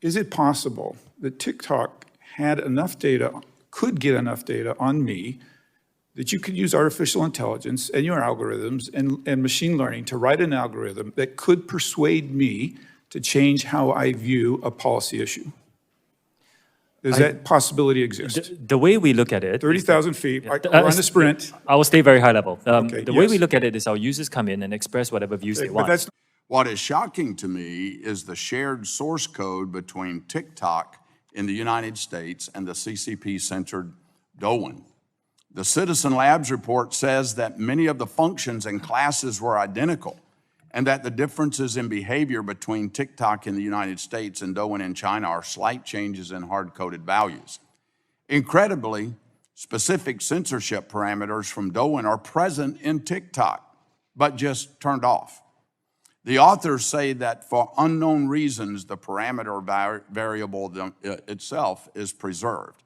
is it possible that TikTok had enough data, could get enough data on me that you could use artificial intelligence and your algorithms and machine learning to write an algorithm that could persuade me to change how I view a policy issue? Does that possibility exist? The way we look at it... 30,000 feet, we're on a sprint. I will stay very high level. Okay, the way we look at it is our users come in and express whatever views they want. What is shocking to me is the shared source code between TikTok in the United States and the CCP-centered DOIN. The Citizen Labs report says that many of the functions and classes were identical, and that the differences in behavior between TikTok in the United States and Douyin in China are slight changes in hard-coded values. Incredibly, specific censorship parameters from Douyin are present in TikTok, but just turned off. The authors say that for unknown reasons, the parameter variable itself is preserved.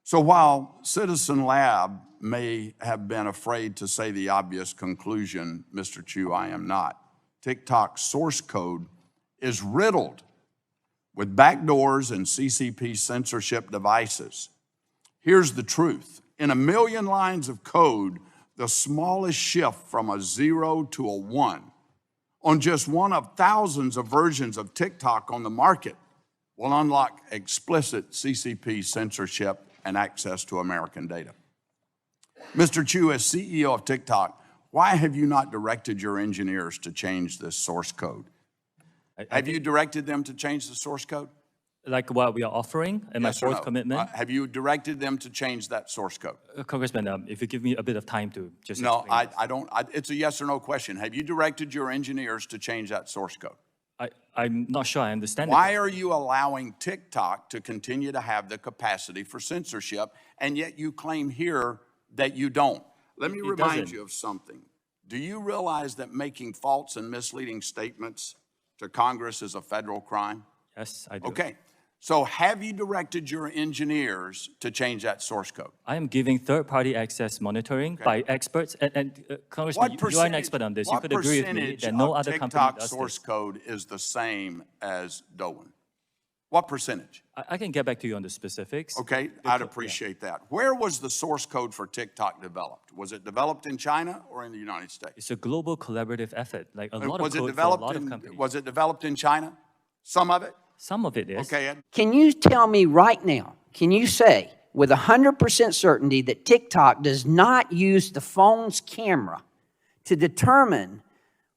So while Citizen Lab may have been afraid to say the obvious conclusion, Mr. Chu, I am not. TikTok's source code is riddled with backdoors and CCP censorship devices. Here's the truth. In 1 million lines of code, the smallest shift from a 0 to a 1 on just one of thousands of versions of TikTok on the market will unlock explicit CCP censorship and access to American data. Mr. Chu, as CEO of TikTok, why have you not directed your engineers to change this source code? Have you directed them to change the source code? Like what we are offering and Yes my fourth commitment? Have you directed them to change that source code? Congressman, if you give me a bit of time to just No, explain I don't. It's a yes or no question. Have you directed your engineers to change that source code? I'm not sure I understand. Why are you allowing TikTok to continue to have the capacity for censorship, and yet you claim here that you don't? Let me remind you of something. Do you realize that making false and misleading statements to Congress is a federal crime? Yes, I do. Okay. So have you directed your engineers to change that source code? I am giving third-party access monitoring by experts. And Congressman, you are an expert on this. You could agree with me that no other company does TikTok source this. code is the same as Douyin? What percentage? I can get back to you on the specifics. Okay, I'd appreciate that. Where was the source code for TikTok developed? Was it developed in China or in the United States? It's a global collaborative effort, like a lot of Was it code for a developed lot of in, companies. was it developed in China? Some of it? Some of it is. Okay, Ed. Can you tell me right now, can you say with 100% certainty that TikTok does not use the phone's camera to determine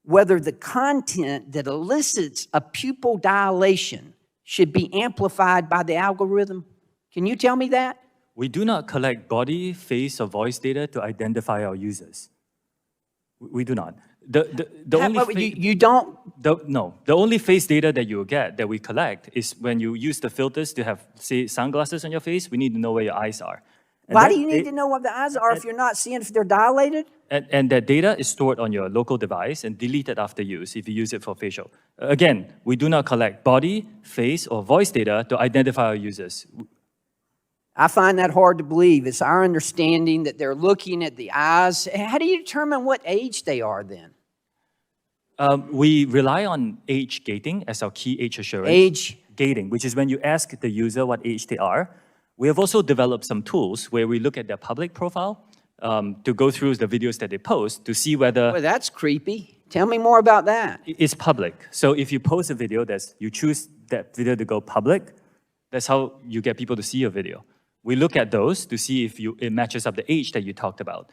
whether the content that elicits a pupil dilation should be amplified by the algorithm? Can you tell me that? We do not collect body, face, or voice data to identify our users. We do not. You don't? No. The only face data that you will get, that we collect, is when you use the filters to have, say, sunglasses on your face, we need to know where your eyes are. And Why do you need to know what the eyes are if you're not seeing if they're dilated? And that data is stored on your local device and deleted after use if you use it for facial. Again, we do not collect body, face, or voice data to identify our users. I find that hard to believe. It's our understanding that they're looking at the eyes. How do you determine what age they are then? We rely on age gating as our key age assurance. Age gating, which is when you ask the user what age they are. We have also developed some tools where we look at their public profile to go through the videos that they post to see whether... Well, that's creepy. Tell me more about that. It's public. So if you post a video, you choose that video to go public, that's how you get people to see your video. We look at those to see if it matches up the age that you talked about.